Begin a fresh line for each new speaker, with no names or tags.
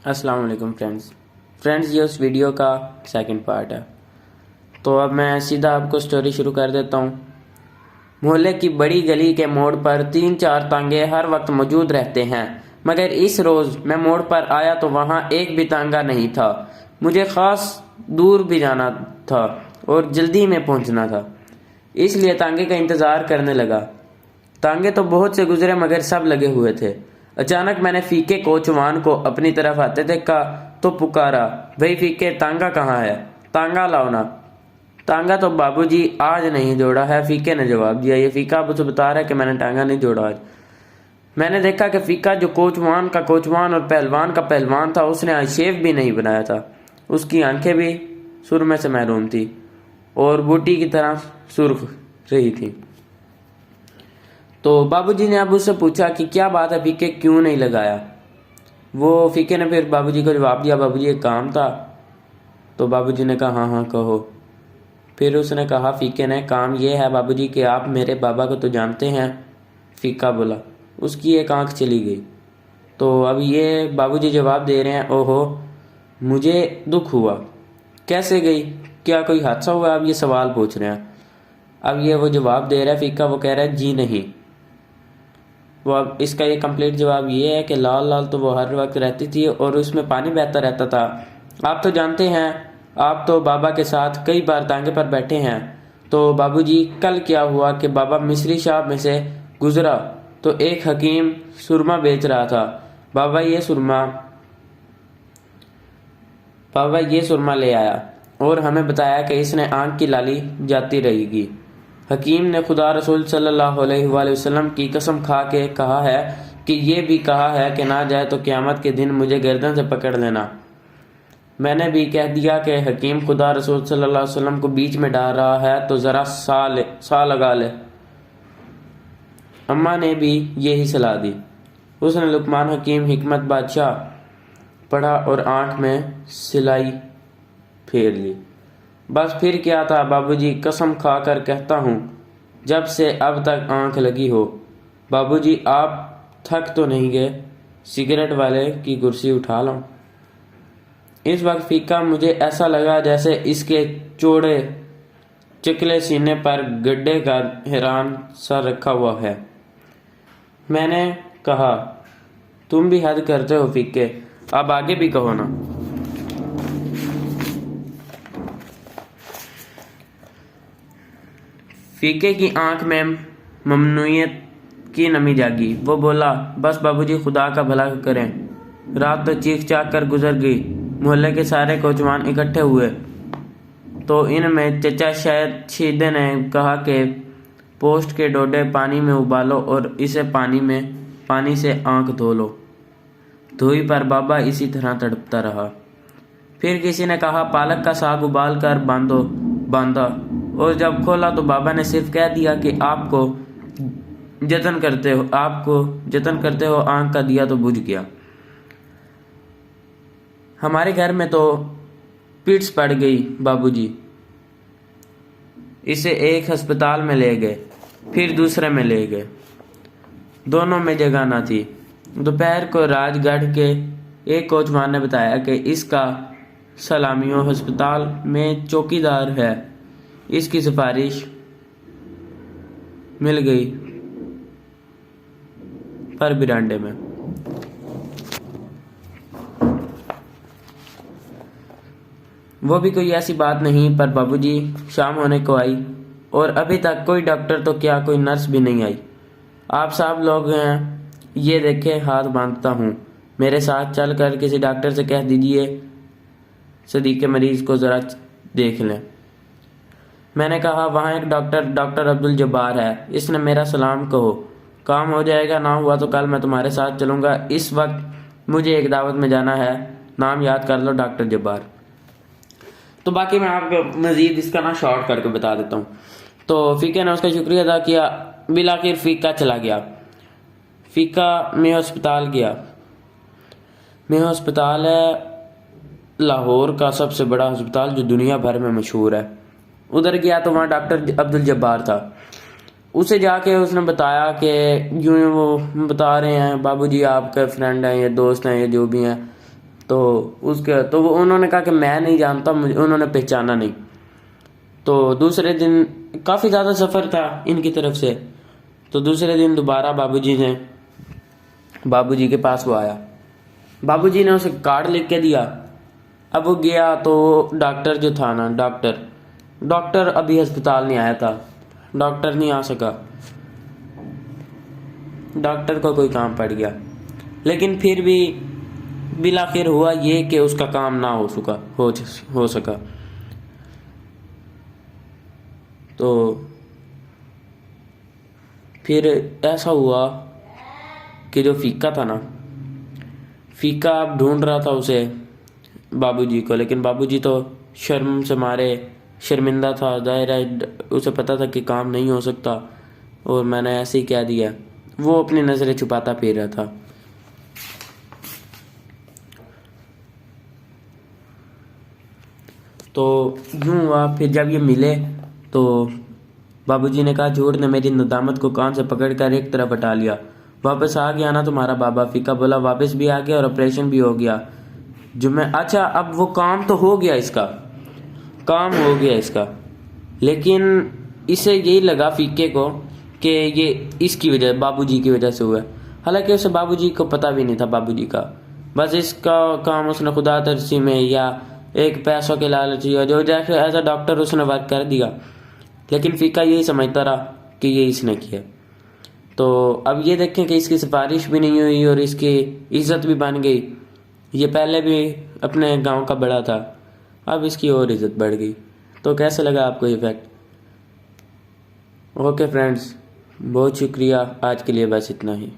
अस्सलाम वालेकुम फ्रेंड्स ये उस वीडियो का सेकंड पार्ट है। तो अब मैं सीधा आपको स्टोरी शुरू कर देता हूँ। मोहल्ले की बड़ी गली के मोड़ पर 3-4 तांगे हर वक्त मौजूद रहते हैं, मगर इस रोज़ मैं मोड़ पर आया तो वहाँ एक भी तांगा नहीं था। मुझे ख़ास दूर भी जाना था और जल्दी में पहुँचना था, इसलिए तांगे का इंतज़ार करने लगा। तांगे तो बहुत से गुजरे मगर सब लगे हुए थे। अचानक मैंने फीके कोचवान को अपनी तरफ आते देखा तो पुकारा, भाई फीके, तांगा कहाँ है? तांगा लाओ ना। तांगा तो बाबूजी आज नहीं जोड़ा है, फीके ने जवाब दिया। ये फीका अब उसे बता रहा है कि मैंने तांगा नहीं जोड़ा आज। मैंने देखा कि फीका जो कोचवान का कोचवान और पहलवान का पहलवान था, उसने आज शेव भी नहीं बनाया था। उसकी आंखें भी सुरमे से महरूम थी और बूटी की तरह सुर्ख रही थी। तो बाबूजी ने अब उससे पूछा कि क्या बात है फीके, क्यों नहीं लगाया? वो फीके ने फिर बाबूजी को जवाब दिया, बाबूजी एक काम था। तो बाबूजी ने कहा, हाँ हाँ कहो। फिर उसने कहा, फीके ने, काम ये है बाबूजी कि आप मेरे बाबा को तो जानते हैं। फीका बोला। उसकी एक आंख चली गई। तो अब ये बाबूजी जवाब दे रहे हैं, ओहो मुझे दुख हुआ। कैसे गई? क्या कोई हादसा हुआ? अब ये सवाल पूछ रहे हैं। अब ये वो जवाब दे रहा है फीका, वो कह रहा है जी नहीं। वो अब इसका ये कंप्लीट जवाब ये है कि लाल लाल तो वो हर वक्त रहती थी और उसमें पानी बहता रहता था। आप तो जानते हैं, आप तो बाबा के साथ कई बार तांगे पर बैठे हैं। तो बाबूजी, कल क्या हुआ कि बाबा मिस्री शॉप में से गुजरा तो एक हकीम सुरमा बेच रहा था। बाबा ये सुरमा ले आया और हमें बताया कि इसने आंख की लाली जाती रहेगी। हकीम ने खुदा रसूल सल्लल्लाहु अलैहि वसल्लम की कसम खा के कहा है कि ये भी कहा है कि ना जाए तो क़यामत के दिन मुझे गर्दन से पकड़ लेना। मैंने भी कह दिया कि हकीम खुदा रसूल सल्लल्लाहु अलैहि वसल्लम को बीच में डाल रहा है तो ज़रा सा लगा ले। अम्मा ने भी यही सलाह दी। उसने लुकमान हकीम हिकमत बादशाह पढ़ा और आंख में सिलाई फेर ली। बस फिर क्या था बाबूजी, कसम खाकर कहता हूँ, जब से अब तक आंख लगी हो। बाबूजी आप थक तो नहीं गए? सिगरेट वाले की कुर्सी उठा लो। इस वक्त फीका मुझे ऐसा लगा जैसे इसके चौड़े चिकले सीने पर गड्ढे का हैरान सा रखा हुआ है। मैंने कहा, तुम भी हद करते हो फीके, अब आगे भी कहो ना। फीके की आंख में ममनूइयत की नमी जागी। वो बोला, बस बाबूजी खुदा का भला करें। रात तो चीख चाक कर गुजर गई। मोहल्ले के सारे कोचवान इकट्ठे हुए तो इनमें चचा शायद शीदे ने कहा कि पोस्ट के डोडे पानी में उबालो और इसे पानी से आंख धो लो। धोई पर बाबा इसी तरह तड़पता रहा। फिर किसी ने कहा, पालक का साग उबाल कर बांधा और जब खोला तो बाबा ने सिर्फ कह दिया कि आपको जतन करते हो, आंख का दिया तो बुझ गया। हमारे घर में तो पिट्स पड़ गई बाबूजी। इसे एक अस्पताल में ले गए, फिर दूसरे में ले गए, दोनों में जगह न थी। दोपहर को राजगढ़ के एक कोचवान ने बताया कि इसका सलामियों अस्पताल में चौकीदार है। इसकी सिफारिश मिल गई पर बिरांडे में। वो भी कोई ऐसी बात नहीं, पर बाबूजी शाम होने को आई और अभी तक कोई डॉक्टर तो क्या कोई नर्स भी नहीं आई। आप सब लोग हैं, ये देखे हाथ बांधता हूँ, मेरे साथ चल कर किसी डॉक्टर से कह दीजिए सदीक के मरीज को ज़रा देख लें। मैंने कहा, वहाँ एक डॉक्टर अब्दुल जब्बार है, इसने मेरा सलाम कहो। काम हो जाएगा, ना हुआ तो कल मैं तुम्हारे साथ चलूँगा। इस वक्त मुझे एक दावत में जाना है, नाम याद कर लो, डॉक्टर जब्बार। तो बाकी मैं आपको मज़ीद इसका ना शॉर्ट करके बता देता हूँ। तो फीके ने उसका शुक्रिया अदा किया। बिलाखिर फीका चला गया। फीका मेयो अस्पताल गया। मेयो अस्पताल है लाहौर का सबसे बड़ा अस्पताल जो दुनिया भर में मशहूर है। उधर गया तो वहाँ डॉक्टर अब्दुल जब्बार था। उसे जाके उसने बताया कि यूँ वो बता रहे हैं, बाबूजी आपके फ्रेंड हैं, ये दोस्त हैं, ये जो भी हैं, तो वो उन्होंने कहा कि मैं नहीं जानता, मुझे उन्होंने पहचाना नहीं। तो दूसरे दिन काफ़ी ज़्यादा सफ़र था इनकी तरफ से, तो दूसरे दिन दोबारा बाबूजी के पास वो आया। बाबूजी ने उसे कार्ड लिख के दिया। अब वो गया तो डॉक्टर जो था ना, डॉक्टर अभी अस्पताल नहीं आया था, डॉक्टर नहीं आ सका, डॉक्टर को कोई काम पड़ गया। लेकिन फिर भी बिलाखिर हुआ ये कि उसका काम ना हो सका। तो फिर ऐसा हुआ कि जो फीका था ना, फीका अब ढूंढ रहा था उसे, बाबूजी को, लेकिन बाबूजी तो शर्म से मारे शर्मिंदा था, जाहिर है उसे पता था कि काम नहीं हो सकता, और मैंने ऐसे ही कह दिया। वो अपनी नज़रें छुपाता फिर रहा था। तो यूं हुआ, फिर जब ये मिले तो बाबूजी ने कहा, झूठ ने मेरी नदामत को कान से पकड़कर एक तरफ हटा लिया। वापस आ गया ना तुम्हारा बाबा? फीका बोला, वापस भी आ गया और ऑपरेशन भी हो गया। अच्छा, अब वो काम तो हो गया, काम हो गया इसका, लेकिन इसे यही लगा फीके को कि ये इसकी वजह, बाबूजी की वजह से हुआ है। हालांकि उसे बाबूजी को पता भी नहीं था बाबूजी का, बस इसका काम उसने खुदा तरसी में या एक पैसों के लालच या जो जैसे एज अ डॉक्टर उसने वर्क कर दिया। लेकिन फीका यही समझता रहा कि ये इसने किया। तो अब ये देखें कि इसकी सिफारिश भी नहीं हुई और इसकी इज्जत भी बन गई। ये पहले भी अपने गांव का बड़ा था, अब इसकी और इज्जत बढ़ गई। तो कैसे लगा आपको ये फैक्ट? ओके फ्रेंड्स, बहुत शुक्रिया, आज के लिए बस इतना ही।